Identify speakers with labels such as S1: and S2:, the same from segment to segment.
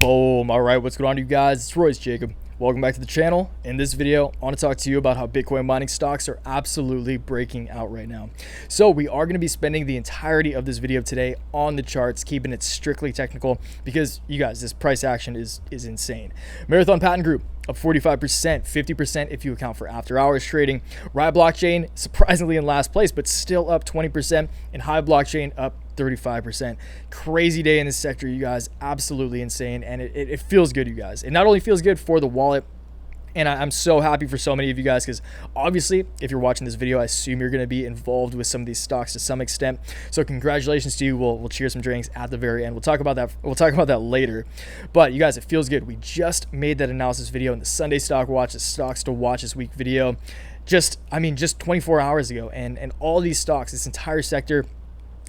S1: Boom. All right, what's going on, you guys? It's Royce Jacob. Welcome back to the channel. In this video, I want to talk to you about how Bitcoin mining stocks are absolutely breaking out right now. So we are going to be spending the entirety of this video today on the charts, keeping it strictly technical because you guys, this price action is insane. Marathon Patent Group up 45%, 50% if you account for after hours trading. Riot Blockchain surprisingly in last place, but still up 20%, and Hive Blockchain up 35%. Crazy day in this sector, you guys. Absolutely insane, and it feels good, you guys. It not only feels good for the wallet, and I'm so happy for so many of you guys because obviously if you're watching this video, I assume you're going to be involved with some of these stocks to some extent. So congratulations to you. We'll cheer some drinks at the very end. We'll talk about that later. But you guys, it feels good. We just made that analysis video in the Sunday Stock Watch, the stocks to watch this week video. Just 24 hours ago, and all these stocks, this entire sector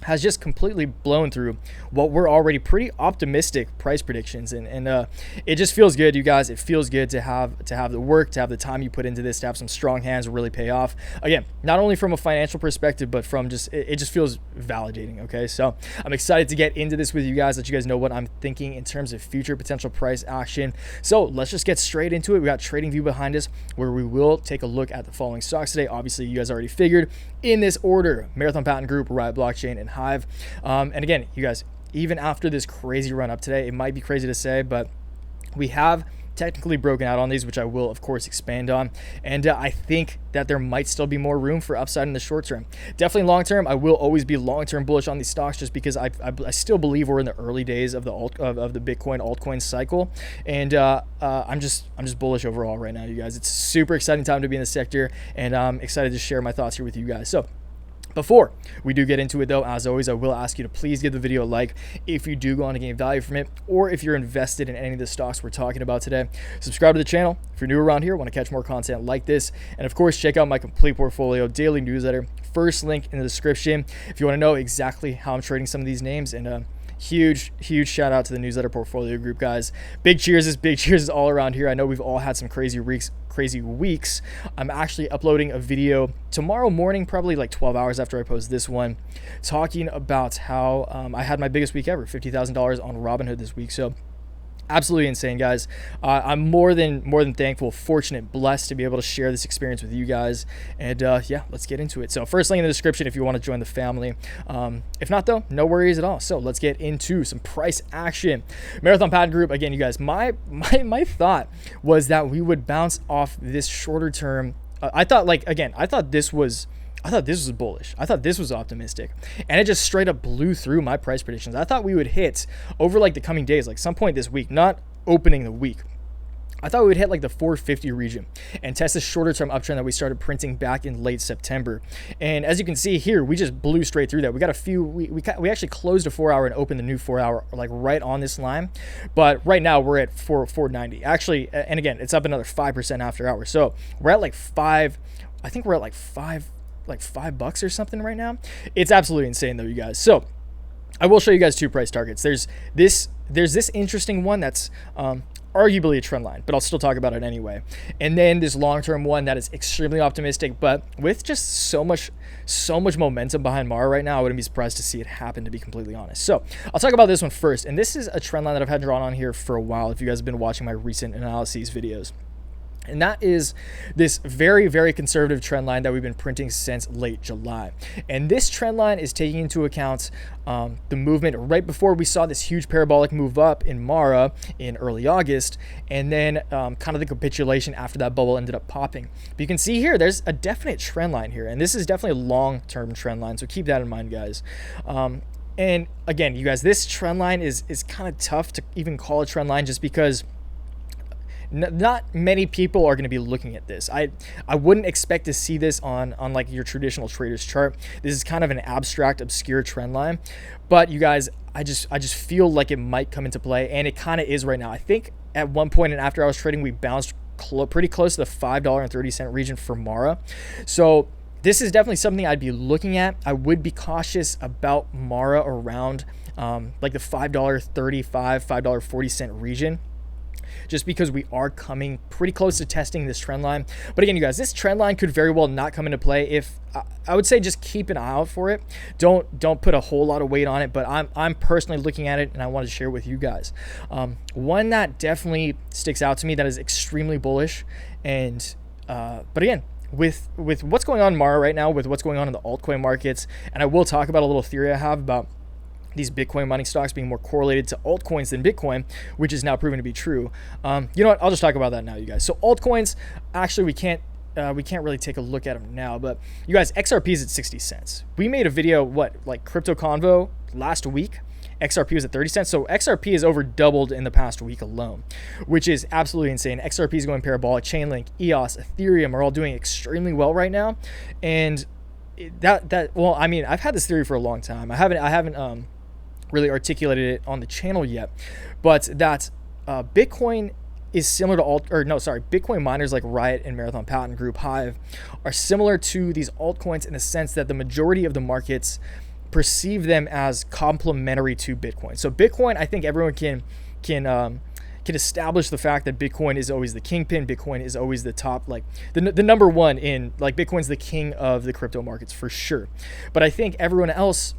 S1: has just completely blown through what were already pretty optimistic price predictions, and it just feels good, you guys. It feels good to have the work, to have the time you put into this, to have some strong hands really pay off. Again, not only from a financial perspective, but from just it just feels validating. Okay, so I'm excited to get into this with you guys, let you guys know what I'm thinking in terms of future potential price action. So let's just get straight into it. We got TradingView behind us, where we will take a look at the following stocks today. Obviously, you guys already figured in this order: Marathon Patent Group, Riot Blockchain, and Hive. And again, you guys, even after this crazy run up today, it might be crazy to say, but we have technically broken out on these, which I will of course expand on, and I think that there might still be more room for upside in the short term. Definitely long term, I will always be long term bullish on these stocks, just because I still believe we're in the early days of the Bitcoin altcoin cycle, and I'm just bullish overall right now, you guys. It's a super exciting time to be in the sector, and I'm excited to share my thoughts here with you guys. So before we do get into it, though, as always, I will ask you to please give the video a like if you do go on to gain value from it, or if you're invested in any of the stocks we're talking about today. Subscribe to the channel if you're new around here, want to catch more content like this, and of course, check out my complete portfolio daily newsletter. First link in the description if you want to know exactly how I'm trading some of these names. And huge shout out to the newsletter portfolio group, guys. Big cheers all around here. I know we've all had some crazy weeks. I'm actually uploading a video tomorrow morning, probably like 12 hours after I post this one, talking about how I had my biggest week ever, $50,000 on Robinhood this week. So absolutely insane, guys. I'm more than thankful, fortunate, blessed to be able to share this experience with you guys. And yeah, let's get into it. So first link in the description if you want to join the family. If not, though, no worries at all. So let's get into some price action. Marathon Patent Group, again, you guys, my thought was that we would bounce off this shorter term. I thought this was bullish. I thought this was optimistic, and it just straight up blew through my price predictions. I thought we would hit over like the coming days, like some point this week, not opening the week. I thought we would hit like the 450 region and test this shorter term uptrend that we started printing back in late September. And as you can see here, we just blew straight through that. We got a few, we actually closed a 4 hour and opened the new 4 hour like right on this line. But right now we're at 490 actually. And again, it's up another 5% after hours. So we're at like five. I think we're at like $5 or something right now. It's absolutely insane though, you guys. So I will show you guys two price targets. There's this interesting one that's arguably a trend line, but I'll still talk about it anyway. And then this long-term one that is extremely optimistic, but with just so much momentum behind Mara right now, I wouldn't be surprised to see it happen, to be completely honest. So I'll talk about this one first. And this is a trend line that I've had drawn on here for a while, if you guys have been watching my recent analyses videos. And that is this very conservative trend line that we've been printing since late July. And this trend line is taking into account the movement right before we saw this huge parabolic move up in Mara in early August, and then kind of the capitulation after that bubble ended up popping. But you can see here, there's a definite trend line here, and this is definitely a long-term trend line, so keep that in mind, guys. And again, you guys, this trend line is kind of tough to even call a trend line, just because not many people are going to be looking at this. I wouldn't expect to see this on like your traditional trader's chart. This is kind of an abstract, obscure trend line, but you guys, I just feel like it might come into play, and it kind of is right now. I think at one point in after hours trading, we bounced pretty close to the $5.30 region for Mara. So this is definitely something I'd be looking at. I would be cautious about Mara around like the $5.35, $5.40 region. just because we are coming pretty close to testing this trend line. But again, you guys, this trend line could very well not come into play. If I would say just keep an eye out for it. Don't put a whole lot of weight on it, but I'm personally looking at it and I wanted to share it with you guys. One that definitely sticks out to me that is extremely bullish, and but again, with what's going on in Mara right now, with what's going on in the altcoin markets, and I will talk about a little theory I have about these Bitcoin mining stocks being more correlated to altcoins than Bitcoin, which is now proven to be true. You know what? I'll just talk about that now, you guys. So altcoins, actually, we can't really take a look at them now, but you guys, XRP is at 60 cents. We made a video, like Crypto Convo last week. XRP was at 30 cents. So XRP is over doubled in the past week alone, which is absolutely insane. XRP is going parabolic. Chainlink, EOS, Ethereum are all doing extremely well right now. And well, I mean, I've had this theory for a long time. I haven't really articulated it on the channel yet, but that Bitcoin is similar to Bitcoin miners like Riot and Marathon Patent Group, Hive, are similar to these altcoins in the sense that the majority of the markets perceive them as complementary to Bitcoin. So Bitcoin, I think everyone can establish the fact that Bitcoin is always the kingpin. Bitcoin is always the top, like the number one in, like, Bitcoin's the king of the crypto markets for sure. But I think everyone else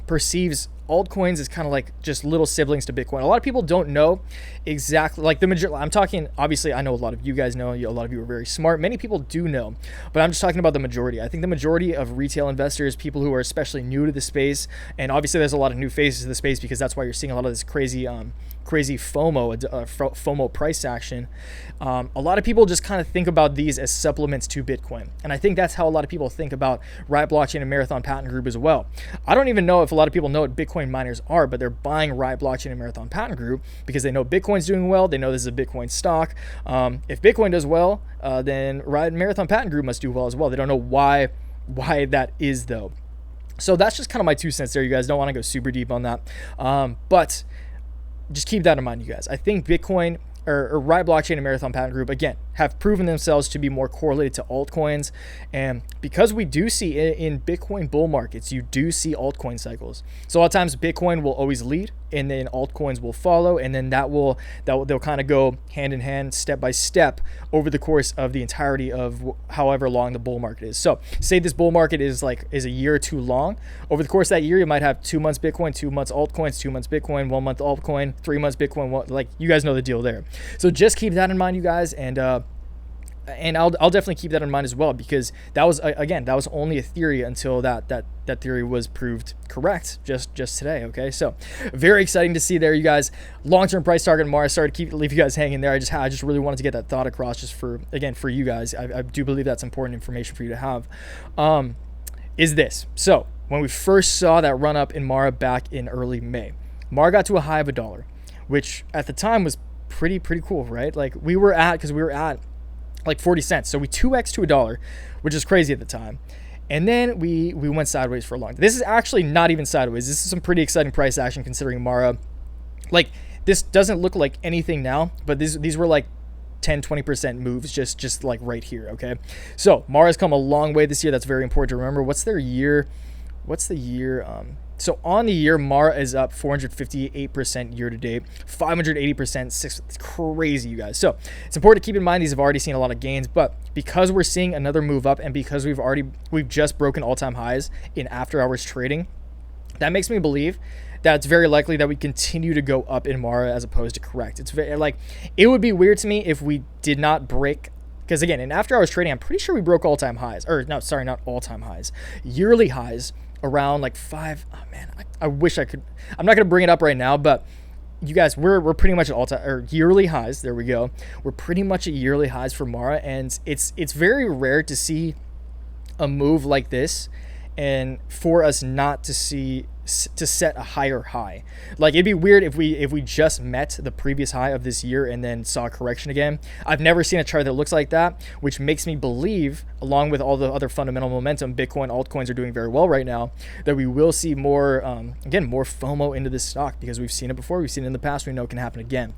S1: perceives altcoins as kind of like just little siblings to Bitcoin. A lot of people don't know exactly, like the majority. I'm talking, obviously, I know a lot of you guys know, a lot of you are very smart. Many people do know, but I'm just talking about the majority. I think the majority of retail investors, people who are especially new to the space, and obviously there's a lot of new faces to the space because that's why you're seeing a lot of this crazy FOMO price action. A lot of people just kind of think about these as supplements to Bitcoin. And I think that's how a lot of people think about Riot Blockchain and Marathon Patent Group as well. I don't even know if a lot of people know what Bitcoin miners are, but they're buying Riot Blockchain and Marathon Patent Group because they know Bitcoin's doing well. They know this is a Bitcoin stock. If Bitcoin does well, then Riot and Marathon Patent Group must do well as well. They don't know why that is, though. So that's just kind of my 2 cents there, you guys. Don't want to go super deep on that. But just keep that in mind, you guys. I think Bitcoin or Riot Blockchain and Marathon Patent Group, again, have proven themselves to be more correlated to altcoins. And because we do see in Bitcoin bull markets, you do see altcoin cycles. So a lot of times Bitcoin will always lead and then altcoins will follow. And then they'll kind of go hand in hand, step by step over the course of the entirety of however long the bull market is. So say this bull market is a year or two long. Over the course of that year, you might have 2 months Bitcoin, 2 months altcoins, 2 months Bitcoin, 1 month altcoin, 3 months Bitcoin. Like, you guys know the deal there. So just keep that in mind, you guys, and I'll definitely keep that in mind as well, because that was only a theory until that theory was proved correct just today. Okay, so very exciting to see there, you guys. Long-term price target tomorrow. Sorry to leave you guys hanging there. I just really wanted to get that thought across, just for you guys. I do believe that's important information for you to have. Is this so? When we first saw that run up in Mara back in early May, Mara got to a high of $1, which at the time was pretty cool, right? Like we were at like 40 cents. So we 2x to $1, which is crazy at the time. And then we went sideways for a long time. This is actually not even sideways. This is some pretty exciting price action considering Mara. Like, this doesn't look like anything now, but these were like 10-20% moves just like right here. Okay, so Mara's come a long way this year. That's very important to remember. What's the year? So on the year, Mara is up 458% year to date, 580%. It's crazy, you guys. So it's important to keep in mind these have already seen a lot of gains, but because we're seeing another move up and because we've just broken all-time highs in after-hours trading, that makes me believe that it's very likely that we continue to go up in Mara as opposed to correct. It's very, like, it would be weird to me if we did not break. Because again, in after-hours trading, I'm pretty sure we broke all-time highs. Or no, sorry, not all-time highs. Yearly highs around like 5. Oh man, I wish I could. I'm not gonna bring it up right now, but you guys, we're pretty much at all-time or yearly highs. There we go. We're pretty much at yearly highs for Mara, and it's very rare to see a move like this, and for us not to set a higher high. Like, it'd be weird if we just met the previous high of this year and then saw a correction again. I've never seen a chart that looks like that, which makes me believe, along with all the other fundamental momentum, Bitcoin, altcoins are doing very well right now, that we will see more, more FOMO into this stock, because we've seen it before, we've seen it in the past, we know it can happen again.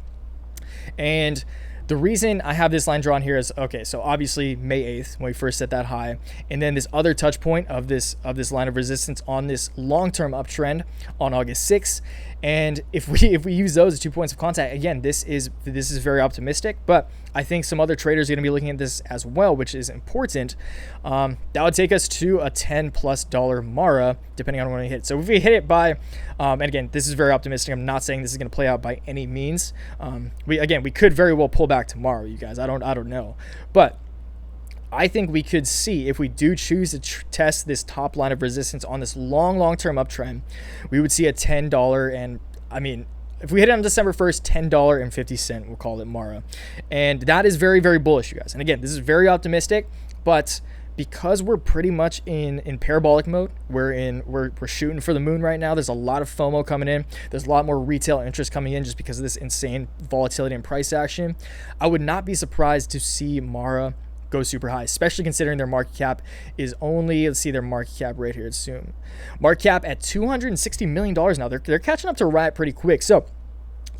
S1: And The reason I have this line drawn here is, okay, so obviously May 8th when we first set that high, and then this other touch point of this line of resistance on this long-term uptrend on August 6th. And if we use those as 2 points of contact, again, this is very optimistic, but I think some other traders are going to be looking at this as well, which is important. That would take us to a $10+ Mara, depending on when we hit. So if we hit it by, and again, this is very optimistic. I'm not saying this is going to play out by any means. We could very well pull back tomorrow, you guys. I don't know, but I think we could see, if we do choose to test this top line of resistance on this long-term uptrend, we would see a $10, and I mean, if we hit it on December 1st, $10.50, we'll call it Mara. And that is very, very bullish, you guys. And again, this is very optimistic, but because we're pretty much in parabolic mode, we're shooting for the moon right now. There's a lot of FOMO coming in. There's a lot more retail interest coming in just because of this insane volatility and price action. I would not be surprised to see Mara go super high, especially considering their market cap is only, let's see their market cap right here. It's soon. Market cap at $260 million now. They're catching up to Riot pretty quick. So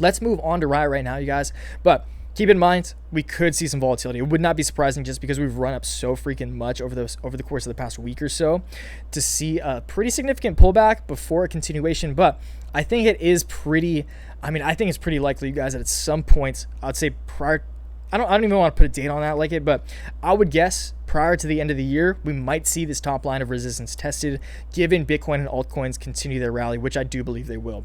S1: let's move on to Riot right now, you guys. But keep in mind, we could see some volatility. It would not be surprising just because we've run up so freaking much over the course of the past week or so to see a pretty significant pullback before a continuation. But I think it is pretty, I think it's pretty likely, you guys, that at some point, I'd say prior, I don't even want to put a date on that but I would guess prior to the end of the year, we might see this top line of resistance tested, given Bitcoin and altcoins continue their rally, which I do believe they will.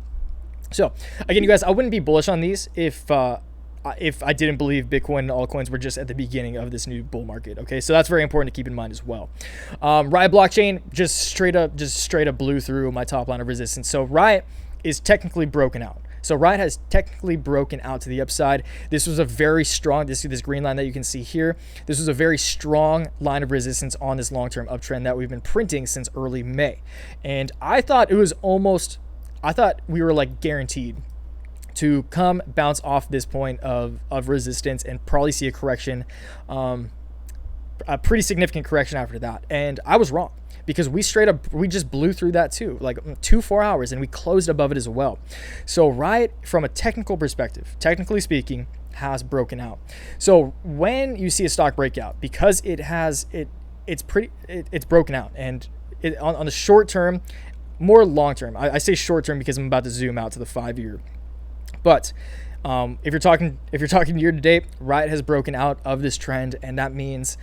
S1: So again, you guys, I wouldn't be bullish on these if I didn't believe Bitcoin and altcoins were just at the beginning of this new bull market. Okay, so that's very important to keep in mind as well. Riot Blockchain just straight up blew through my top line of resistance. So Riot is technically broken out. So Riot has technically broken out to the upside. This was a very strong, this green line that you can see here. This was a very strong line of resistance on this long-term uptrend that we've been printing since early May. And I thought we were like guaranteed to come bounce off this point of resistance and probably see a correction, a pretty significant correction after that. And I was wrong, because we just blew through that too, like 4 hours, and we closed above it as well. So Riot, from a technical perspective, technically speaking, has broken out. So when you see a stock breakout, because it's broken out, and on the short term, more long term. I say short term because I'm about to zoom out to the 5-year. But if you're talking year to date, Riot has broken out of this trend, and that means,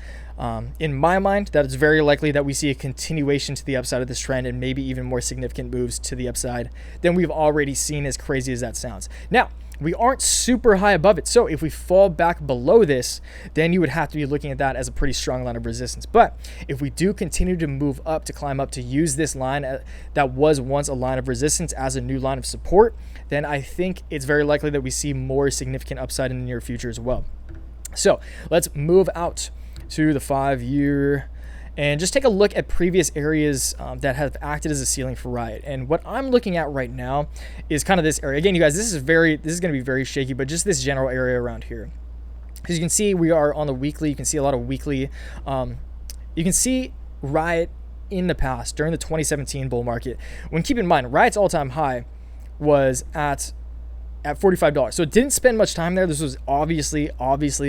S1: in my mind, that it's very likely that we see a continuation to the upside of this trend, and maybe even more significant moves to the upside than we've already seen, as crazy as that sounds. Now, we aren't super high above it, so if we fall back below this, then you would have to be looking at that as a pretty strong line of resistance. But if we do continue to move up, to climb up, to use this line that was once a line of resistance as a new line of support, then I think it's very likely that we see more significant upside in the near future as well. So let's move out to the 5-year and just take a look at previous areas that have acted as a ceiling for Riot. And what I'm looking at right now is kind of this area. Again, you guys, this is going to be very shaky, but just this general area around here. As you can see, we are on the weekly. You can see a lot of weekly. You can see Riot in the past, during the 2017 bull market. When, keep in mind, Riot's all-time high was at $45. So it didn't spend much time there. This was obviously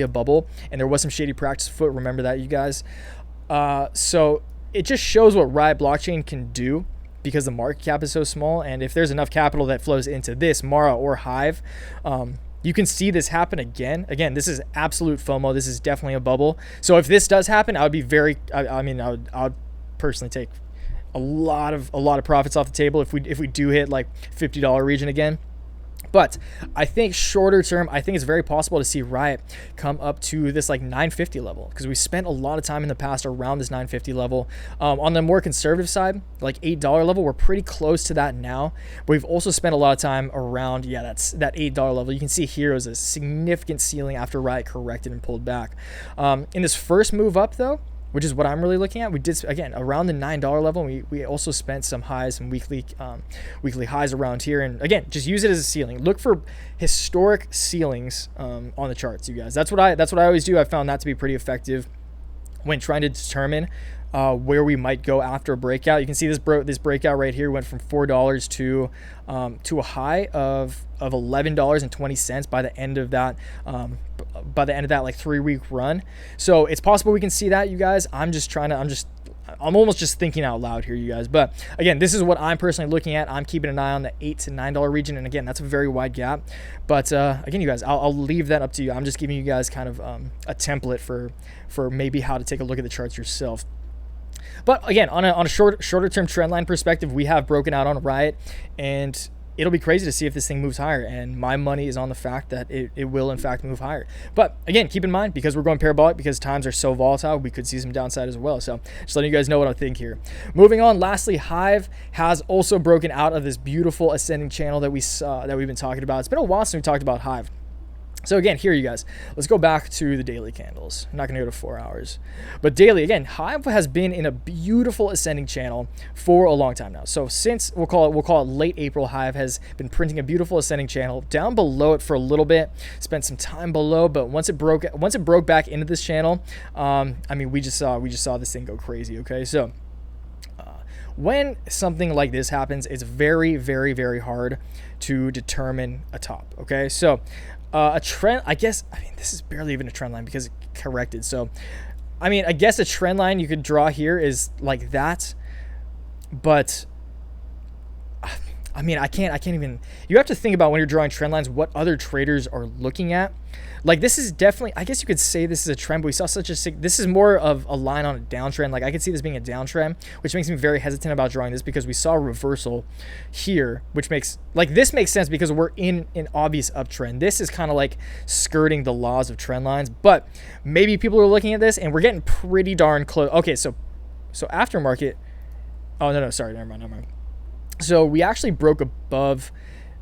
S1: a bubble, and there was some shady practice afoot. Remember that, you guys. So it just shows what Riot Blockchain can do, because the market cap is so small. And if there's enough capital that flows into this, Mara or Hive, you can see this happen again. Again, this is absolute FOMO. This is definitely a bubble. So if this does happen, I would be I would personally take a lot of profits off the table if we do hit like $50 region again. But I think shorter term, I think it's very possible to see Riot come up to this like 950 level, because we spent a lot of time in the past around this 950 level. On the more conservative side, like $8 level, we're pretty close to that now. But we've also spent a lot of time around, that's that $8 level. You can see here is a significant ceiling after Riot corrected and pulled back. In this first move up though, which is what I'm really looking at, we did, again, around the $9 level. We also spent some highs, some weekly highs around here. And again, just use it as a ceiling. Look for historic ceilings on the charts, you guys. That's what I always do. I found that to be pretty effective when trying to determine where we might go after a breakout. You can see this breakout right here went from $4 to a high of $11.20 by the end of that like 3-week run. So it's possible we can see that, you guys. I'm almost just thinking out loud here, you guys. But again, this is what I'm personally looking at. I'm keeping an eye on the $8 to $9 region. And again, that's a very wide gap. But again, you guys, I'll leave that up to you. I'm just giving you guys kind of a template for maybe how to take a look at the charts yourself. But again, on a shorter term trend line perspective, we have broken out on Riot, and it'll be crazy to see if this thing moves higher. And my money is on the fact that it will in fact move higher. But again, keep in mind, because we're going parabolic, because times are so volatile, we could see some downside as well. So just letting you guys know what I think here. Moving on, lastly, Hive has also broken out of this beautiful ascending channel that we've been talking about. It's been a while since we talked about Hive. So again, here, you guys, let's go back to the daily candles. I'm not going to go to 4 hours, but daily, again, Hive has been in a beautiful ascending channel for a long time now. So since we'll call it late April, Hive has been printing a beautiful ascending channel down below it for a little bit, spent some time below, but once it broke back into this channel, I mean, we just saw this thing go crazy. Okay, so when something like this happens, it's very, very, very hard to determine a top. Okay, so a trend, I guess, I mean, this is barely even a trend line because it corrected. So, I mean, I guess a trend line you could draw here is like that, but I mean, I can't even, you have to think about when you're drawing trend lines, what other traders are looking at. Like, this is definitely, I guess you could say this is a trend, but we saw this is more of a line on a downtrend. Like, I could see this being a downtrend, which makes me very hesitant about drawing this, because we saw a reversal here, which makes, like, this makes sense because we're in an obvious uptrend. This is kind of like skirting the laws of trend lines, but maybe people are looking at this and we're getting pretty darn close. Okay, so aftermarket, oh, no, sorry, never mind. So we actually broke above,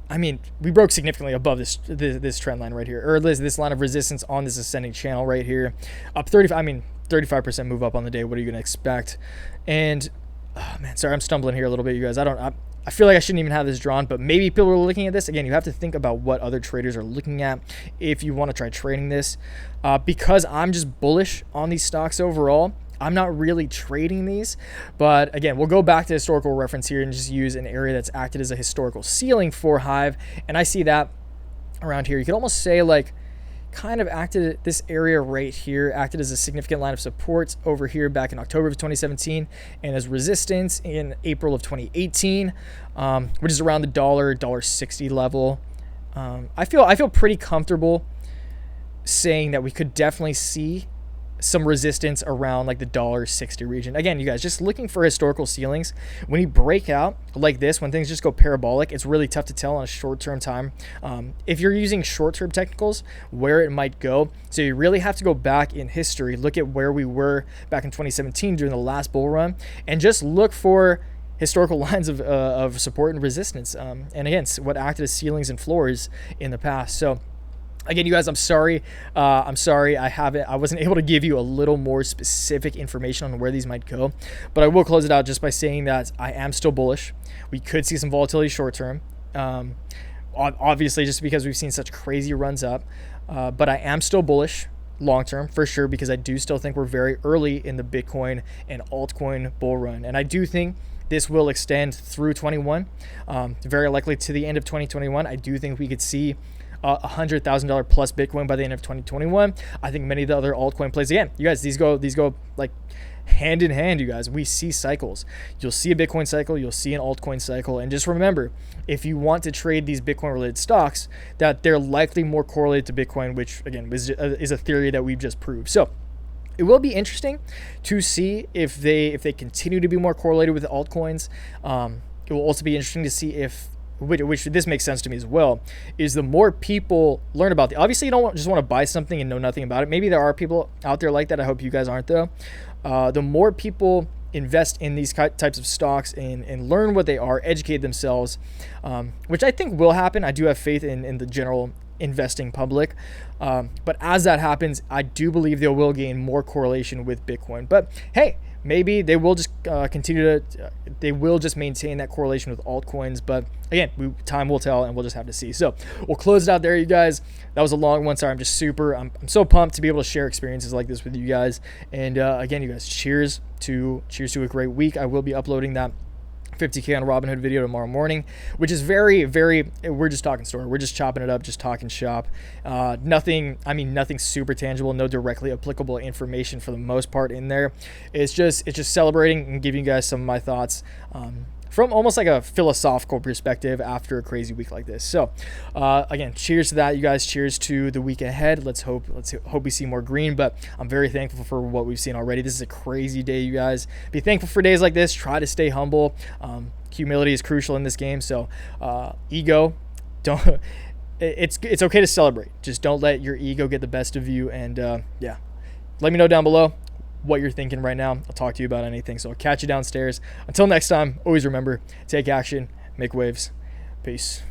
S1: I mean, we broke significantly above this trend line right here, or this line of resistance on this ascending channel right here. Up 35% move up on the day. What are you going to expect? And, oh man, sorry, I'm stumbling here a little bit, you guys. I feel like I shouldn't even have this drawn, but maybe people are looking at this. Again, you have to think about what other traders are looking at if you want to try trading this. Because I'm just bullish on these stocks overall, I'm not really trading these, but again, we'll go back to historical reference here and just use an area that's acted as a historical ceiling for Hive. And I see that around here. You could almost say, like, kind of acted, this area right here acted as a significant line of support over here back in October of 2017, and as resistance in April of 2018, which is around the $1.60 level. I feel pretty comfortable saying that we could definitely see some resistance around like the $1.60 region. Again, you guys, just looking for historical ceilings. When you break out like this, when things just go parabolic, it's really tough to tell on a short-term time. If you're using short-term technicals, where it might go. So you really have to go back in history, look at where we were back in 2017 during the last bull run, and just look for historical lines of support and resistance. And again, what acted as ceilings and floors in the past. So again, you guys, I'm sorry. I wasn't able to give you a little more specific information on where these might go, but I will close it out just by saying that I am still bullish. We could see some volatility short term, obviously, just because we've seen such crazy runs up, but I am still bullish long term for sure, because I do still think we're very early in the Bitcoin and altcoin bull run, and I do think this will extend through 21, very likely to the end of 2021. I do think we could see $100,000 plus Bitcoin by the end of 2021. I think many of the other altcoin plays, again, you guys, these go like hand in hand, you guys. We see cycles. You'll see a Bitcoin cycle, you'll see an altcoin cycle, and just remember, if you want to trade these Bitcoin related stocks, that they're likely more correlated to Bitcoin, which again is a theory that we've just proved. So it will be interesting to see if they continue to be more correlated with altcoins. It will also be interesting to see if, which this makes sense to me as well, is the more people learn about obviously you don't just want to buy something and know nothing about it. Maybe there are people out there like that. I hope you guys aren't, though. The more people invest in these types of stocks and learn what they are, educate themselves, which I think will happen. I do have faith in the general investing public. But as that happens, I do believe they will gain more correlation with Bitcoin. But hey, maybe they will just they will just maintain that correlation with altcoins. But again, time will tell, and we'll just have to see. So we'll close it out there, you guys. That was a long one. Sorry, I'm so pumped to be able to share experiences like this with you guys. And again, you guys, cheers to a great week. I will be uploading that 50K on Robinhood video tomorrow morning, which is very, very, we're just talking story. We're just chopping it up, just talking shop. Nothing super tangible, no directly applicable information for the most part in there. It's just celebrating and giving you guys some of my thoughts from almost like a philosophical perspective after a crazy week like this. So again, cheers to that, you guys. Cheers to the week ahead. Let's hope we see more green, but I'm very thankful for what we've seen already. This is a crazy day, you guys. Be thankful for days like this. Try to stay humble. Humility is crucial in this game. So ego, don't. It's okay to celebrate. Just don't let your ego get the best of you. And yeah, let me know down below what you're thinking right now. I'll talk to you about anything. So I'll catch you downstairs. Until next time, always remember, take action, make waves. Peace.